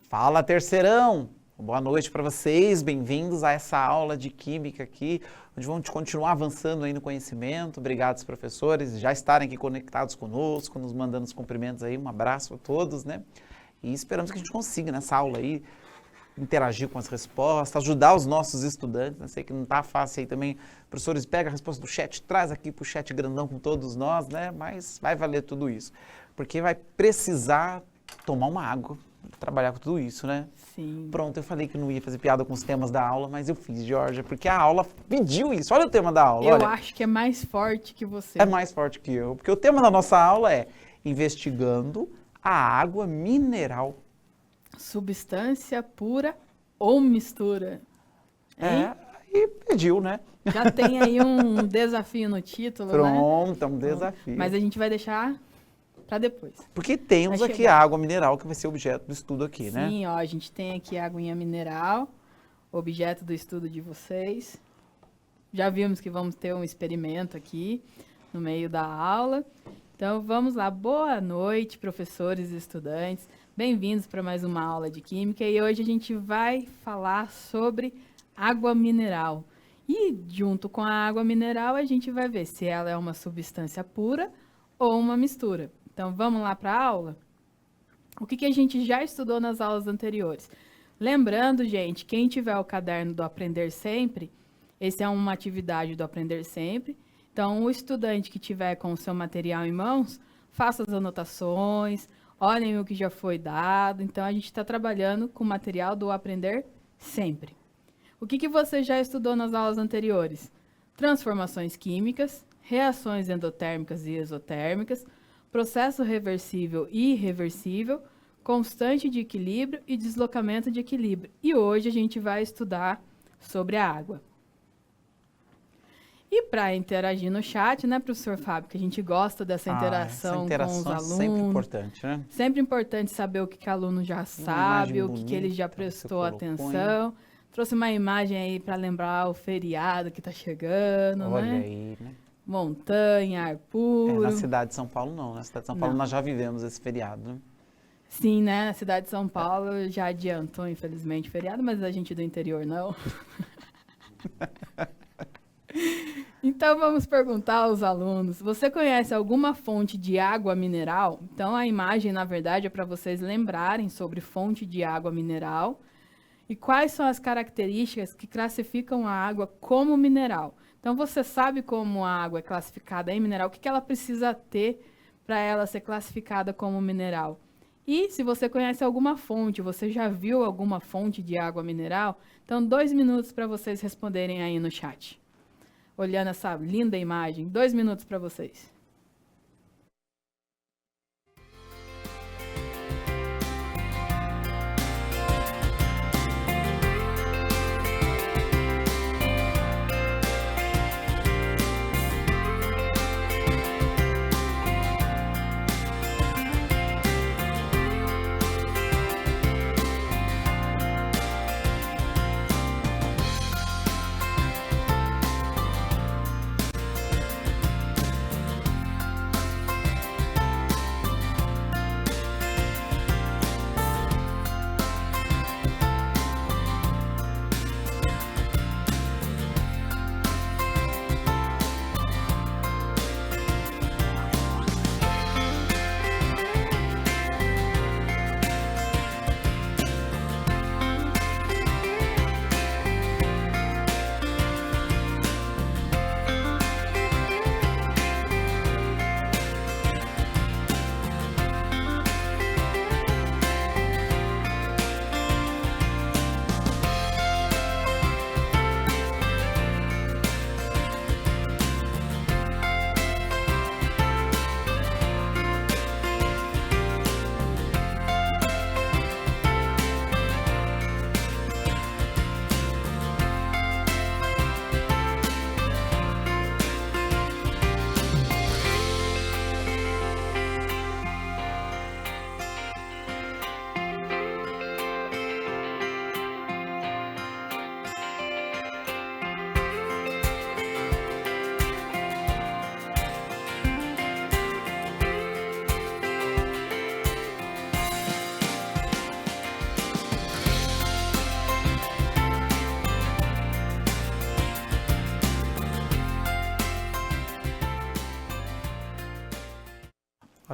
Fala, terceirão! Boa noite para vocês, bem-vindos a essa aula de Química aqui, onde vamos continuar avançando aí no conhecimento. Obrigado, professores, já estarem aqui conectados conosco, nos mandando os cumprimentos aí. Um abraço a todos, né? E esperamos que a gente consiga nessa aula aí interagir com as respostas, ajudar os nossos estudantes, né? Sei que não está fácil aí também. Professores, pega a resposta do chat, traz aqui para o chat grandão com todos nós, né? Mas vai valer tudo isso, porque vai precisar tomar uma água, trabalhar com tudo isso, né? Sim. Pronto, eu falei que não ia fazer piada com os temas da aula, mas eu fiz, Georgia, porque a aula pediu isso. Olha o tema da aula. Eu acho que é mais forte que você. É mais forte que eu, porque o tema da nossa aula é investigando a água mineral. Substância pura ou mistura? Hein? E pediu, né? Já tem aí um desafio no título, né? Pronto, é um desafio. Mas a gente vai deixar para depois. Porque temos Vai aqui chegar. a água mineral, que vai ser objeto do estudo aqui, né? Sim, ó, a gente tem aqui a aguinha mineral, objeto do estudo de vocês. Já vimos que vamos ter um experimento aqui no meio da aula. Então, vamos lá. Boa noite, professores e estudantes. Bem-vindos para mais uma aula de Química. E hoje a gente vai falar sobre água mineral. E, junto com a água mineral, a gente vai ver se ela é uma substância pura ou uma mistura. Então, vamos lá para a aula? O que a gente já estudou nas aulas anteriores? Lembrando, gente, quem tiver o caderno do Aprender Sempre, esse é uma atividade do Aprender Sempre. Então, o estudante que tiver com o seu material em mãos, faça as anotações, olhem o que já foi dado. Então, a gente está trabalhando com o material do Aprender Sempre. O que você já estudou nas aulas anteriores? Transformações químicas, reações endotérmicas e exotérmicas, processo reversível e irreversível, constante de equilíbrio e deslocamento de equilíbrio. E hoje a gente vai estudar sobre a água. E para interagir no chat, né, professor Fábio, que a gente gosta dessa interação, com os alunos. É sempre importante, né? Sempre importante saber o que o aluno já sabe, o que ele já prestou atenção. Trouxe uma imagem aí para lembrar o feriado que está chegando, né? Olha aí, né? Montanha, ar puro. Na cidade de São Paulo não, na cidade de São Paulo nós já vivemos esse feriado, né? Sim, né? Na cidade de São Paulo já adiantou, infelizmente, o feriado, mas a gente do interior não. Então, vamos perguntar aos alunos, você conhece alguma fonte de água mineral? Então, a imagem, na verdade, é para vocês lembrarem sobre fonte de água mineral e quais são as características que classificam a água como mineral. Então, você sabe como a água é classificada em mineral, o que ela precisa ter para ela ser classificada como mineral. E se você conhece alguma fonte, você já viu alguma fonte de água mineral, então 2 minutos para vocês responderem aí no chat. Olhando essa linda imagem, 2 minutos para vocês.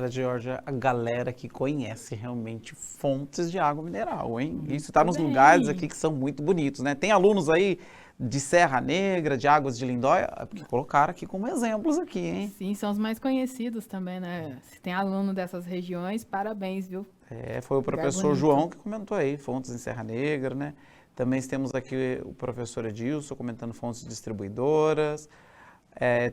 Olha, Georgia, a galera que conhece realmente fontes de água mineral, hein? Isso está nos bem. lugares aqui que são muito bonitos, né? Tem alunos aí de Serra Negra, de Águas de Lindóia, que colocaram aqui como exemplos aqui, hein? Sim, são os mais conhecidos também, né? Se tem aluno dessas regiões, parabéns, viu? Foi o Lugar professor bonito. João que comentou aí, fontes em Serra Negra, né? Também temos aqui o professor Edilson comentando fontes distribuidoras.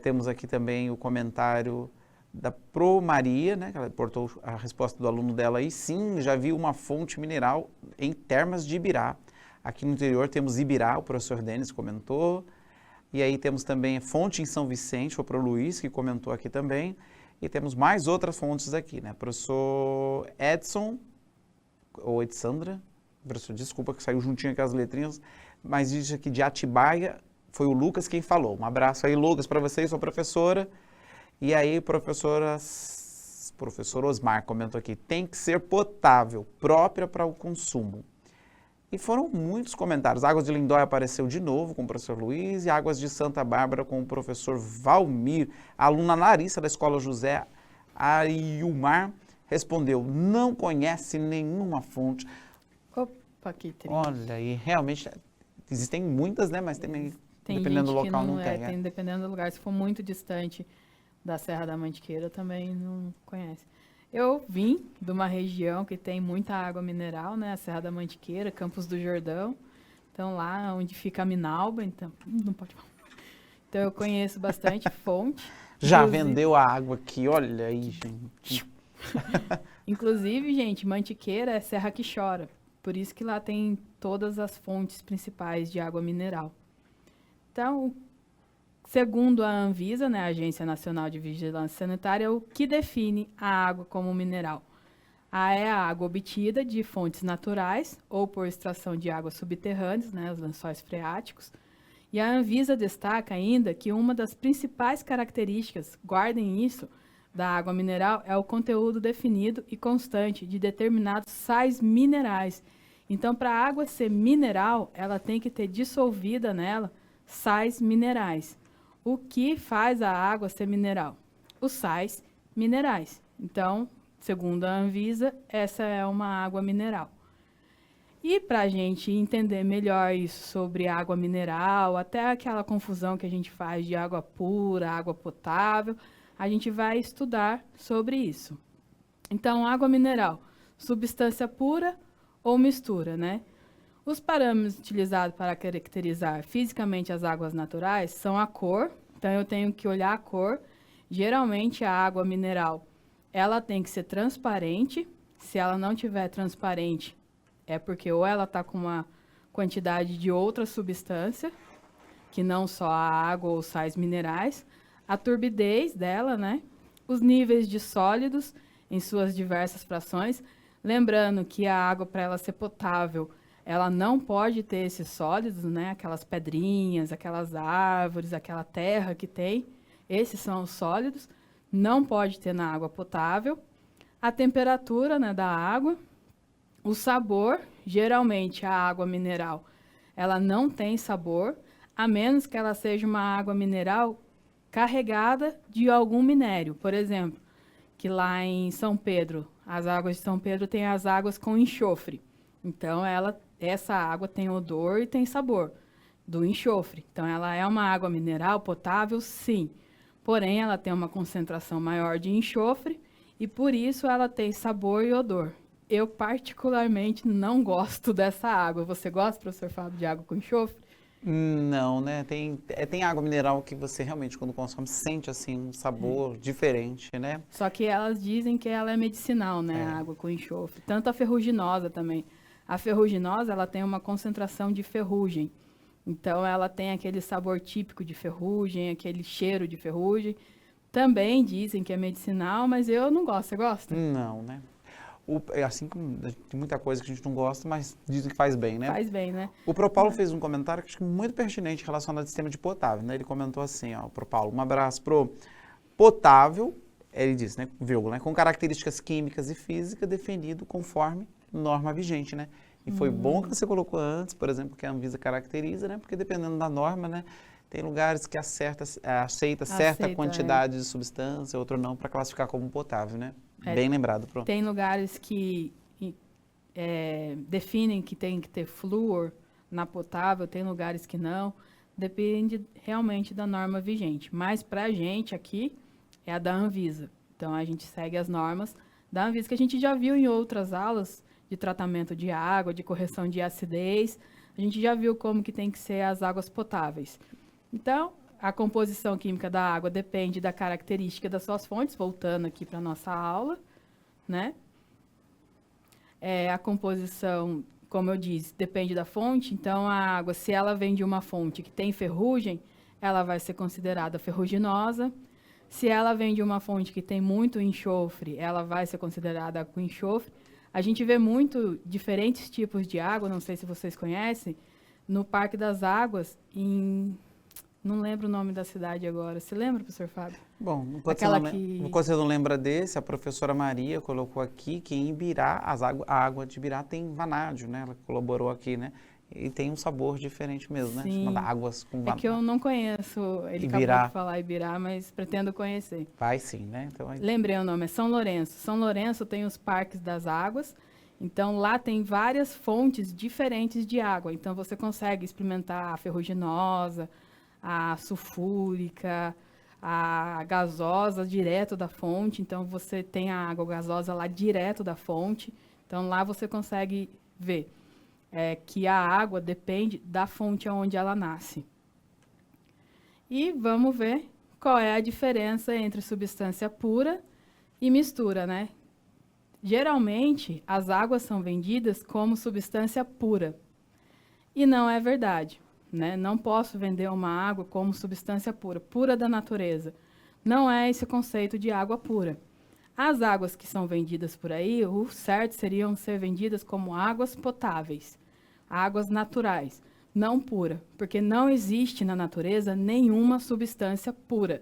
Temos aqui também o comentário da Pro Maria, né? Que ela reportou a resposta do aluno dela aí. Sim, já vi uma fonte mineral em Termas de Ibirá. Aqui no interior temos Ibirá, o professor Denis comentou. E aí temos também fonte em São Vicente, foi o Pro Luiz que comentou aqui também. E temos mais outras fontes aqui, né? Professor Edson, ou Edsandra, professor, desculpa que saiu juntinho com as letrinhas, mas diz aqui de Atibaia, foi o Lucas quem falou. Um abraço aí, Lucas, para você e sua professora. E aí, professor Osmar comentou aqui, tem que ser potável, própria para o consumo. E foram muitos comentários. Águas de Lindóia apareceu de novo com o professor Luiz e Águas de Santa Bárbara com o professor Valmir. A aluna Larissa da Escola José Ariumar respondeu, não conhece nenhuma fonte. Opa, que triste. Olha, aí realmente existem muitas, né? Mas também, Tem dependendo do gente que local, não tem. tem. Dependendo do lugar, se for muito distante da Serra da Mantiqueira, também não conhece. Eu vim de uma região que tem muita água mineral, né? A Serra da Mantiqueira, Campos do Jordão. Então, lá onde fica a Minalba, então... Não pode falar. Então, eu conheço bastante fonte. Já Inclusive- vendeu a água aqui, olha aí, gente. Inclusive, gente, Mantiqueira é Serra que chora. Por isso que lá tem todas as fontes principais de água mineral. Então, segundo a Anvisa, né, a Agência Nacional de Vigilância Sanitária, o que define a água como mineral? É a água obtida de fontes naturais ou por extração de águas subterrâneas, né, os lençóis freáticos. E a Anvisa destaca ainda que uma das principais características, guardem isso, da água mineral é o conteúdo definido e constante de determinados sais minerais. Então, para a água ser mineral, ela tem que ter dissolvida nela sais minerais. O que faz a água ser mineral? Os sais minerais. Então, segundo a Anvisa, essa é uma água mineral. E para a gente entender melhor isso sobre água mineral, até aquela confusão que a gente faz de água pura, água potável, a gente vai estudar sobre isso. Então, água mineral, substância pura ou mistura, né? Os parâmetros utilizados para caracterizar fisicamente as águas naturais são a cor. Então, eu tenho que olhar a cor. Geralmente, a água mineral, ela tem que ser transparente. Se ela não tiver transparente, é porque ou ela está com uma quantidade de outra substância, que não só a água ou sais minerais. A turbidez dela, né? Os níveis de sólidos em suas diversas frações. Lembrando que a água, para ela ser potável, ela não pode ter esses sólidos, né? Aquelas pedrinhas, aquelas árvores, aquela terra que tem. Esses são os sólidos. Não pode ter na água potável. A temperatura, né, da água. O sabor, geralmente a água mineral, ela não tem sabor, a menos que ela seja uma água mineral carregada de algum minério. Por exemplo, que lá em São Pedro, as águas de São Pedro têm as águas com enxofre. Então, essa água tem odor e tem sabor do enxofre. Então, ela é uma água mineral potável, sim. Porém, ela tem uma concentração maior de enxofre e, por isso, ela tem sabor e odor. Eu, particularmente, não gosto dessa água. Você gosta, professor Fábio, de água com enxofre? Não, né? Tem água mineral que você realmente, quando consome, sente assim um sabor diferente, né? Só que elas dizem que ela é medicinal, né? A água com enxofre. Tanto a ferruginosa também. A ferruginosa, ela tem uma concentração de ferrugem. Então, ela tem aquele sabor típico de ferrugem, aquele cheiro de ferrugem. Também dizem que é medicinal, mas eu não gosto. Você gosta? Não, né? Assim como tem muita coisa que a gente não gosta, mas dizem que faz bem, né? Faz bem, né? O Propaulo fez um comentário que acho que muito pertinente relacionado ao sistema de potável, né? Ele comentou assim, ó, Propaulo, um abraço pro potável, ele disse, né, vírgula, né, com características químicas e físicas definido conforme norma vigente, né? E foi bom que você colocou antes, por exemplo, que a Anvisa caracteriza, né? Porque dependendo da norma, né, tem lugares que aceita certa quantidade de substância, outro não, para classificar como potável, né? Bem lembrado, pronto. Tem lugares que definem que tem que ter flúor na potável, tem lugares que não. Depende realmente da norma vigente. Mas para a gente aqui é a da Anvisa. Então a gente segue as normas da Anvisa, que a gente já viu em outras aulas de tratamento de água, de correção de acidez. A gente já viu como que tem que ser as águas potáveis. Então, a composição química da água depende da característica das suas fontes, voltando aqui para a nossa aula, né? A composição, como eu disse, depende da fonte. Então, a água, se ela vem de uma fonte que tem ferrugem, ela vai ser considerada ferruginosa. Se ela vem de uma fonte que tem muito enxofre, ela vai ser considerada com enxofre. A gente vê muito diferentes tipos de água, não sei se vocês conhecem, no Parque das Águas, não lembro o nome da cidade agora. Você lembra, professor Fábio? Bom, enquanto você não lembra desse, a professora Maria colocou aqui que em Ibirá, a água de Ibirá tem vanádio, né? Ela colaborou aqui, né? E tem um sabor diferente mesmo, né? Sim. Chamada águas com vanádio. É que eu não conheço, ele Ibirá. acabou de falar Ibirá, mas pretendo conhecer. Vai sim, né? Então, Lembrei o nome, é São Lourenço. São Lourenço tem os parques das águas, então lá tem várias fontes diferentes de água. Então você consegue experimentar a ferruginosa, a sulfúrica, a gasosa direto da fonte. Então você tem a água gasosa lá direto da fonte. Então lá você consegue ver que a água depende da fonte onde ela nasce. E vamos ver qual é a diferença entre substância pura e mistura, né? Geralmente, as águas são vendidas como substância pura. E não é verdade, né? Não posso vender uma água como substância pura, pura da natureza. Não é esse conceito de água pura. As águas que são vendidas por aí, o certo seriam ser vendidas como águas potáveis, águas naturais, não pura, porque não existe na natureza nenhuma substância pura.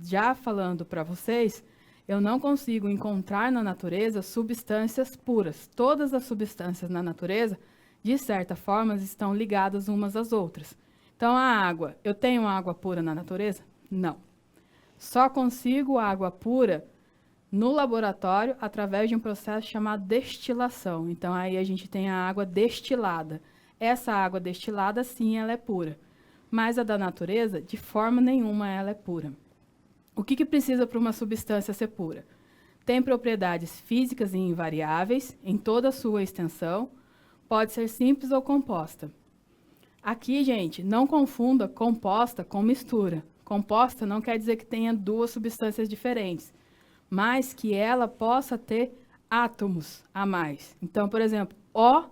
Já falando para vocês, eu não consigo encontrar na natureza substâncias puras. Todas as substâncias na natureza, de certa forma, estão ligadas umas às outras. Então, a água, eu tenho água pura na natureza? Não. Só consigo água pura no laboratório através de um processo chamado destilação. Então, aí a gente tem a água destilada. Essa água destilada, sim, ela é pura. Mas a da natureza, de forma nenhuma, ela é pura. O que precisa para uma substância ser pura? Tem propriedades físicas e invariáveis em toda a sua extensão. Pode ser simples ou composta. Aqui, gente, não confunda composta com mistura. Composta não quer dizer que tenha duas substâncias diferentes, mas que ela possa ter átomos a mais. Então, por exemplo, O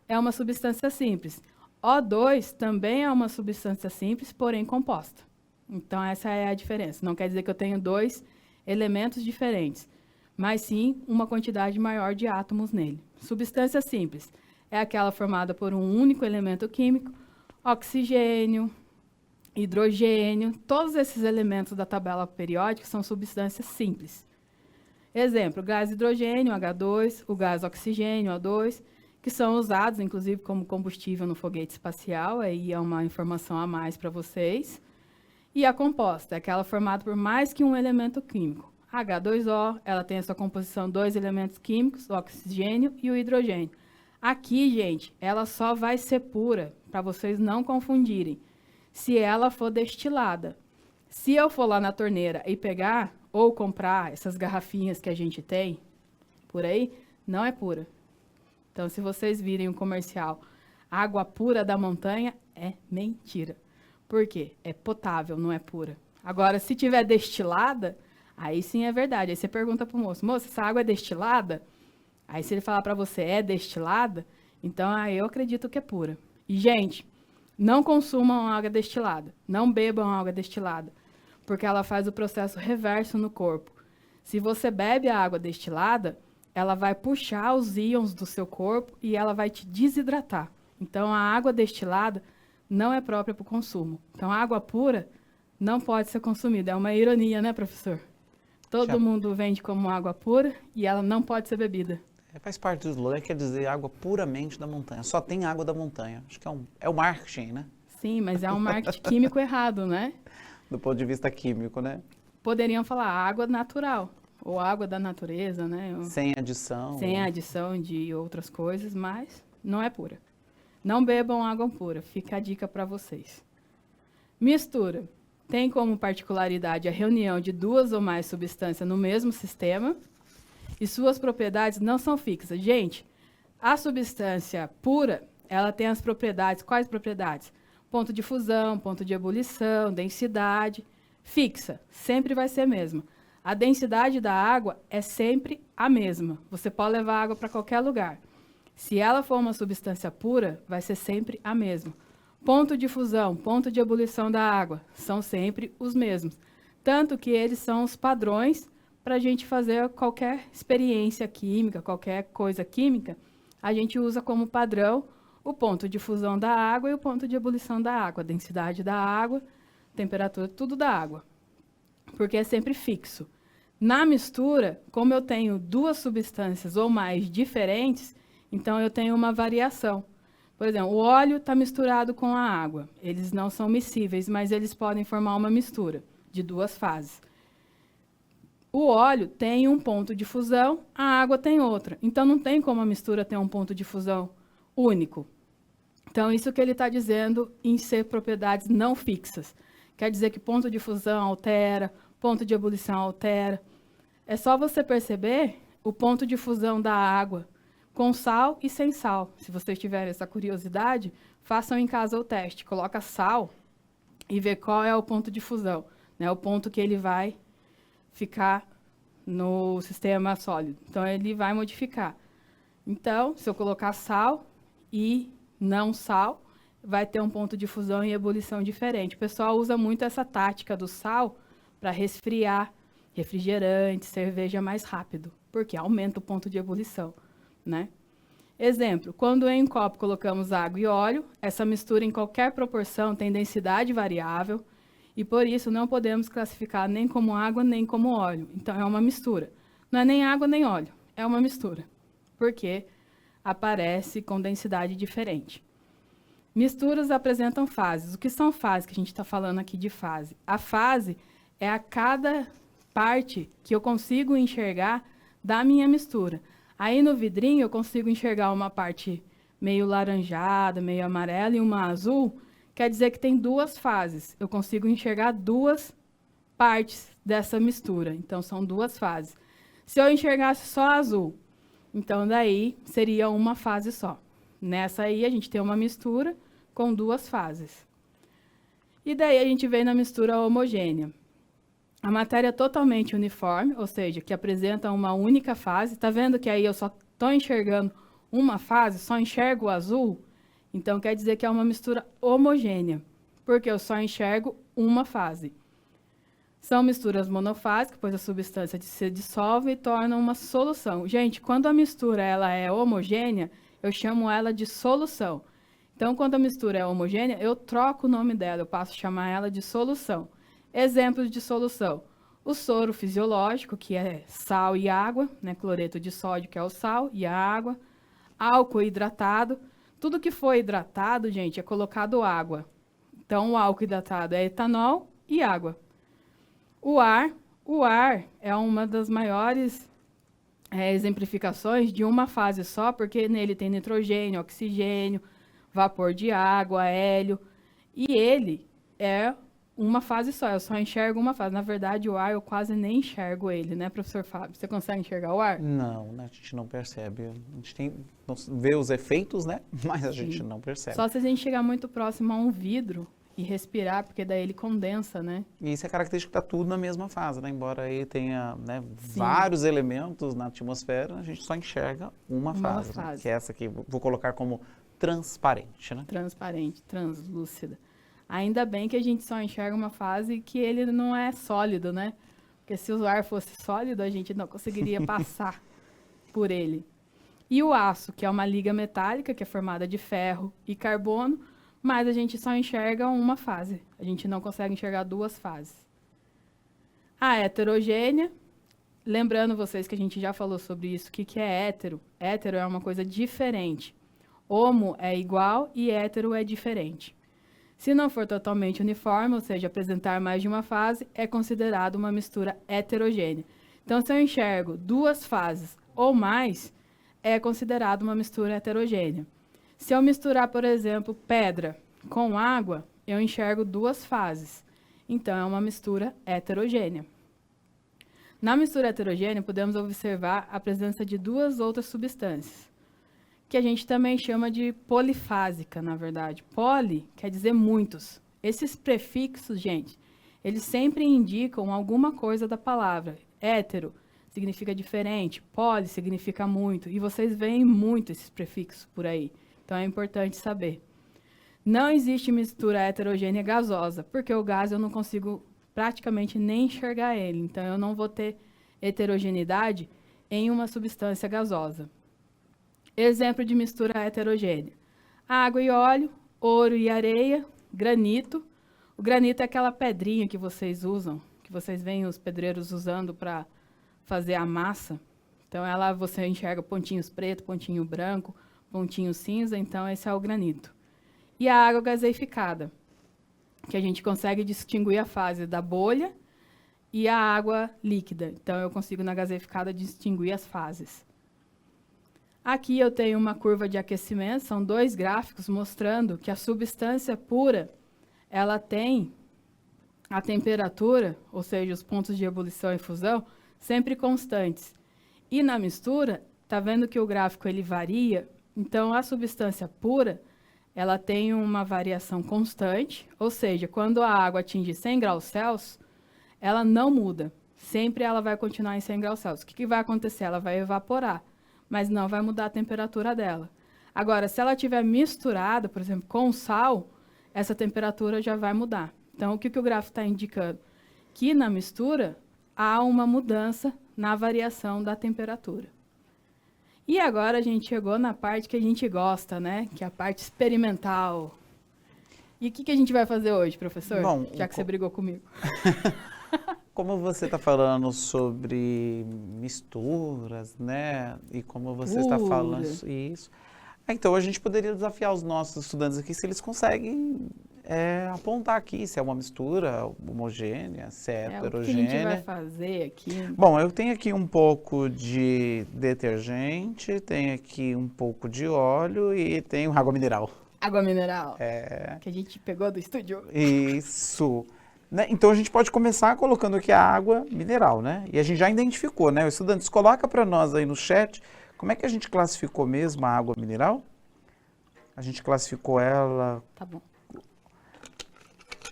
é uma substância simples. O2 também é uma substância simples, porém composta. Então, essa é a diferença. Não quer dizer que eu tenho dois elementos diferentes, mas sim uma quantidade maior de átomos nele. Substância simples é aquela formada por um único elemento químico, oxigênio, hidrogênio, todos esses elementos da tabela periódica são substâncias simples. Exemplo, gás hidrogênio, H2, o gás oxigênio, O2, que são usados, inclusive, como combustível no foguete espacial, aí é uma informação a mais para vocês. E a composta é aquela formada por mais que um elemento químico. H2O, ela tem a sua composição dois elementos químicos, o oxigênio e o hidrogênio. Aqui, gente, ela só vai ser pura, para vocês não confundirem, se ela for destilada. Se eu for lá na torneira e pegar ou comprar essas garrafinhas que a gente tem por aí, não é pura. Então, se vocês virem um comercial, água pura da montanha, é mentira. Por quê? É potável, não é pura. Agora, se tiver destilada, aí sim é verdade. Aí você pergunta para o moço, essa água é destilada? Aí se ele falar para você, é destilada, então aí eu acredito que é pura. E, gente, não consumam água destilada, não bebam água destilada, porque ela faz o processo reverso no corpo. Se você bebe a água destilada, ela vai puxar os íons do seu corpo e ela vai te desidratar. Então, a água destilada não é própria para o consumo. Então, a água pura não pode ser consumida. É uma ironia, né, professor? Todo mundo vende como água pura e ela não pode ser bebida. Faz parte do slogan, quer dizer água puramente da montanha. Só tem água da montanha. Acho que é o marketing, né? Sim, mas é um marketing químico errado, né? Do ponto de vista químico, né? Poderiam falar água natural ou água da natureza, né? Sem adição. Sem adição de outras coisas, mas não é pura. Não bebam água pura, fica a dica para vocês. Mistura. Tem como particularidade a reunião de 2 ou mais substâncias no mesmo sistema e suas propriedades não são fixas. Gente, a substância pura, ela tem as propriedades. Quais propriedades? Ponto de fusão, ponto de ebulição, densidade. Fixa, sempre vai ser a mesma. A densidade da água é sempre a mesma. Você pode levar água para qualquer lugar. Se ela for uma substância pura, vai ser sempre a mesma. Ponto de fusão, ponto de ebulição da água, são sempre os mesmos. Tanto que eles são os padrões para a gente fazer qualquer experiência química, qualquer coisa química, a gente usa como padrão o ponto de fusão da água e o ponto de ebulição da água, a densidade da água, temperatura, tudo da água. Porque é sempre fixo. Na mistura, como eu tenho 2 substâncias ou mais diferentes, então eu tenho uma variação. Por exemplo, o óleo está misturado com a água. Eles não são miscíveis, mas eles podem formar uma mistura de 2 fases. O óleo tem um ponto de fusão, a água tem outra. Então, não tem como a mistura ter um ponto de fusão único. Então, isso que ele está dizendo em ser propriedades não fixas. Quer dizer que ponto de fusão altera, ponto de ebulição altera. É só você perceber o ponto de fusão da água com sal e sem sal. Se vocês tiverem essa curiosidade, façam em casa o teste. Coloca sal e vê qual é o ponto de fusão, né? O ponto que ele vai ficar no sistema sólido. Então, ele vai modificar. Então, se eu colocar sal e não sal, vai ter um ponto de fusão e ebulição diferente. O pessoal usa muito essa tática do sal para resfriar refrigerante, cerveja mais rápido, porque aumenta o ponto de ebulição, né? Exemplo, quando em um copo colocamos água e óleo, essa mistura em qualquer proporção tem densidade variável e por isso não podemos classificar nem como água nem como óleo. Então é uma mistura. Não é nem água nem óleo, é uma mistura, porque aparece com densidade diferente. Misturas apresentam fases. O que são fases que a gente está falando aqui de fase? A fase é a cada parte que eu consigo enxergar da minha mistura. Aí no vidrinho eu consigo enxergar uma parte meio laranjada, meio amarela e uma azul, quer dizer que tem 2 fases. Eu consigo enxergar 2 partes dessa mistura. Então são 2 fases. Se eu enxergasse só azul, então daí seria uma fase só. Nessa aí a gente tem uma mistura com 2 fases. E daí a gente vem na mistura homogênea. A matéria é totalmente uniforme, ou seja, que apresenta uma única fase. Está vendo que aí eu só estou enxergando uma fase, só enxergo o azul? Então, quer dizer que é uma mistura homogênea, porque eu só enxergo uma fase. São misturas monofásicas, pois a substância se dissolve e torna uma solução. Gente, quando a mistura ela é homogênea, eu chamo ela de solução. Então, quando a mistura é homogênea, eu troco o nome dela, eu passo a chamar ela de solução. Exemplos de solução. O soro fisiológico, que é sal e água, né? Cloreto de sódio, que é o sal, e a água. Álcool hidratado. Tudo que for hidratado, gente, é colocado água. Então, o álcool hidratado é etanol e água. O ar é uma das maiores exemplificações de uma fase só, porque nele tem nitrogênio, oxigênio, vapor de água, hélio, e ele é uma fase só, eu só enxergo uma fase. Na verdade, o ar eu quase nem enxergo ele, né, professor Fábio? Você consegue enxergar o ar? Não, né? A gente não percebe. A gente vê os efeitos, né? Mas a gente não percebe. Só se a gente chegar muito próximo a um vidro e respirar, porque daí ele condensa, né? E isso é característico que está tudo na mesma fase, né? Embora aí tenha, né, vários elementos na atmosfera, a gente só enxerga uma fase. Né? Que é essa que vou colocar como transparente, né? Transparente, translúcida. Ainda bem que a gente só enxerga uma fase que ele não é sólido, né? Porque se o ar fosse sólido, a gente não conseguiria passar por ele. E o aço, que é uma liga metálica, que é formada de ferro e carbono, mas a gente só enxerga uma fase. A gente não consegue enxergar 2 fases. A heterogênea, lembrando vocês que a gente já falou sobre isso, o que é hétero? Hétero é uma coisa diferente. Homo é igual e hétero é diferente. Se não for totalmente uniforme, ou seja, apresentar mais de uma fase, é considerado uma mistura heterogênea. Então, se eu enxergo 2 fases ou mais, é considerado uma mistura heterogênea. Se eu misturar, por exemplo, pedra com água, eu enxergo 2 fases. Então, é uma mistura heterogênea. Na mistura heterogênea, podemos observar a presença de 2 outras substâncias, que a gente também chama de polifásica, na verdade. Poli quer dizer muitos. Esses prefixos, gente, eles sempre indicam alguma coisa da palavra. Hétero significa diferente, poli significa muito, e vocês veem muito esses prefixos por aí. Então, é importante saber. Não existe mistura heterogênea gasosa, porque o gás eu não consigo praticamente nem enxergar ele. Então, eu não vou ter heterogeneidade em uma substância gasosa. Exemplo de mistura heterogênea: água e óleo, ouro e areia, granito. O granito é aquela pedrinha que vocês usam, que vocês veem os pedreiros usando para fazer a massa. Então, você enxerga pontinhos preto, pontinho branco, pontinho cinza. Então, esse é o granito. E a água gaseificada, que a gente consegue distinguir a fase da bolha e a água líquida. Então, eu consigo, na gaseificada, distinguir as fases. Aqui eu tenho uma curva de aquecimento, são 2 gráficos mostrando que a substância pura, ela tem a temperatura, ou seja, os pontos de ebulição e fusão, sempre constantes. E na mistura, está vendo que o gráfico ele varia? Então, a substância pura, ela tem uma variação constante, ou seja, quando a água atinge 100 graus Celsius, ela não muda. Sempre ela vai continuar em 100 graus Celsius. O que vai acontecer? Ela vai evaporar, mas não vai mudar a temperatura dela. Agora, se ela estiver misturada, por exemplo, com sal, essa temperatura já vai mudar. Então, o que o gráfico está indicando? Que na mistura há uma mudança na variação da temperatura. E agora a gente chegou na parte que a gente gosta, né? Que é a parte experimental. E o que a gente vai fazer hoje, professor? Bom, já que você brigou comigo. Como você está falando sobre misturas, né? E como você está falando isso. Então, a gente poderia desafiar os nossos estudantes aqui se eles conseguem apontar aqui se é uma mistura homogênea, se é heterogênea. O que a gente vai fazer aqui? Bom, eu tenho aqui um pouco de detergente, tenho aqui um pouco de óleo e tenho água mineral. Água mineral? É. Que a gente pegou do estúdio. Isso. Né? Então, a gente pode começar colocando aqui a água mineral, né? E a gente já identificou, né? Os estudantes, coloca para nós aí no chat como é que a gente classificou mesmo a água mineral. A gente classificou ela... Tá bom.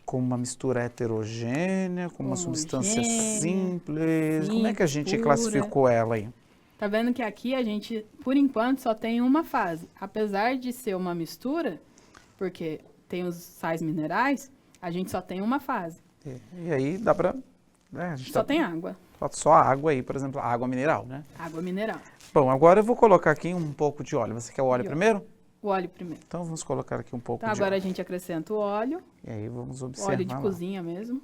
Com uma mistura heterogênea, com uma substância simples. Como é que a gente classificou ela aí? Tá vendo que aqui a gente, por enquanto, só tem uma fase. Apesar de ser uma mistura, porque tem os sais minerais, a gente só tem uma fase. E aí dá pra... Só tem água. Só água aí, por exemplo, água mineral, né? Água mineral. Bom, agora eu vou colocar aqui um pouco de óleo. Você quer o óleo primeiro? O óleo primeiro. Então vamos colocar aqui um pouco de agora óleo. a gente acrescenta o óleo. E aí vamos observar. Óleo de cozinha mesmo.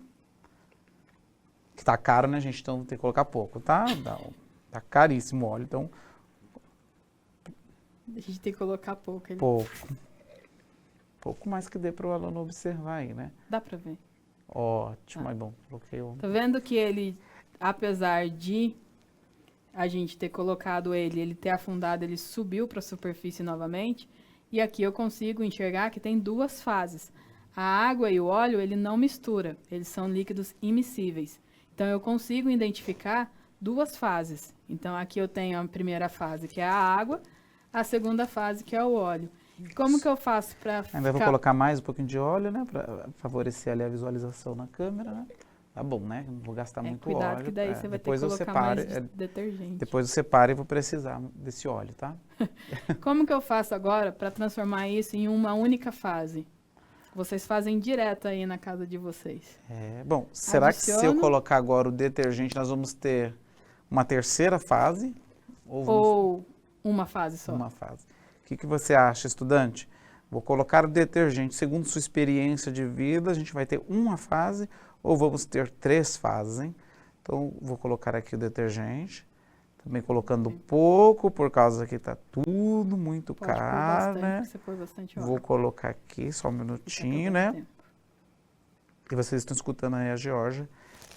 Que tá caro, né, gente? Então tem que colocar pouco, tá? Tá caríssimo o óleo, então... A gente tem que colocar pouco. Pouco. Pouco mais que dê para o aluno observar aí, né? Dá para ver. Ótimo, é bom. Coloquei o... Tá vendo que ele, apesar de a gente ter colocado ele ter afundado, ele subiu para a superfície novamente. E aqui eu consigo enxergar que tem 2 fases. A água e o óleo, ele não mistura. Eles são líquidos immiscíveis. Então, eu consigo identificar 2 fases. Então, aqui eu tenho a primeira fase, que é a água. A segunda fase, que é o óleo. Como que eu faço para ficar... Ainda vou colocar mais um pouquinho de óleo, né? Para favorecer ali a visualização na câmera, né? Tá bom, né? Não vou gastar muito óleo. Cuidado que daí você vai ter que colocar mais detergente. Depois eu separo e vou precisar desse óleo, tá? Como que eu faço agora para transformar isso em uma única fase? Vocês fazem direto aí na casa de vocês. Bom, será que se eu colocar agora o detergente, nós vamos ter uma terceira fase? Ou uma fase só? Uma fase. O que você acha, estudante? Vou colocar o detergente, segundo sua experiência de vida, a gente vai ter uma fase ou vamos ter 3 fases, hein? Então, vou colocar aqui o detergente, também colocando pouco, por causa que está tudo muito caro, né? Você põe bastante óleo. Vou colocar aqui, só um minutinho, né? E vocês estão escutando aí a Georgia,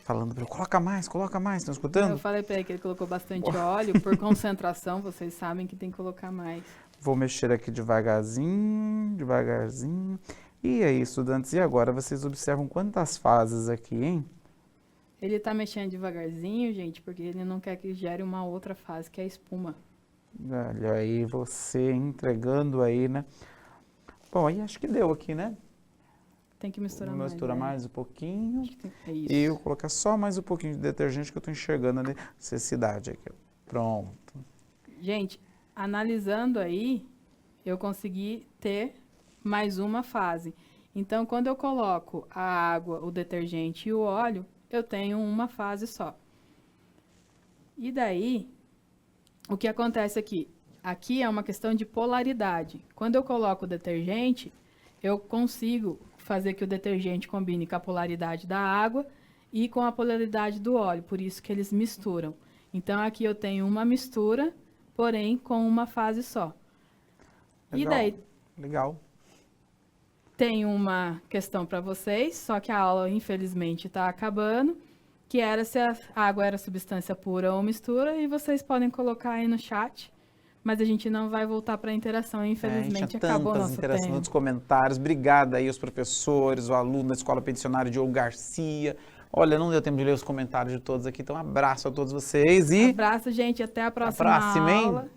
falando para eu, coloca mais, estão escutando? Eu falei para ele que ele colocou bastante óleo, por concentração, vocês sabem que tem que colocar mais. Vou mexer aqui devagarzinho, devagarzinho. E aí, estudantes, e agora vocês observam quantas fases aqui, hein? Ele tá mexendo devagarzinho, gente, porque ele não quer que gere uma outra fase, que é a espuma. Olha aí, você entregando aí, né? Bom, aí acho que deu aqui, né? Tem que misturar Vou mais. misturar né? mais um pouquinho. É isso. E eu vou colocar só mais um pouquinho de detergente que eu tô enxergando a necessidade aqui. Ó. Pronto. Gente, analisando aí, eu consegui ter mais uma fase. Então, quando eu coloco a água, o detergente e o óleo, eu tenho uma fase só. E daí, o que acontece aqui? Aqui é uma questão de polaridade. Quando eu coloco o detergente, eu consigo fazer que o detergente combine com a polaridade da água e com a polaridade do óleo, por isso que eles misturam. Então, aqui eu tenho uma mistura, porém com uma fase só. Legal. E daí, Legal. tem uma questão para vocês, só que a aula, infelizmente, está acabando, que era se a água era substância pura ou mistura, e vocês podem colocar aí no chat, mas a gente não vai voltar para a interação, infelizmente, acabou o nosso interações tempo. nos comentários. Obrigada aí aos professores, o aluno da Escola Peticionária Diogo Garcia. Olha, não deu tempo de ler os comentários de todos aqui, então um abraço a todos vocês e Abraço, gente, até a próxima próxima, hein? aula.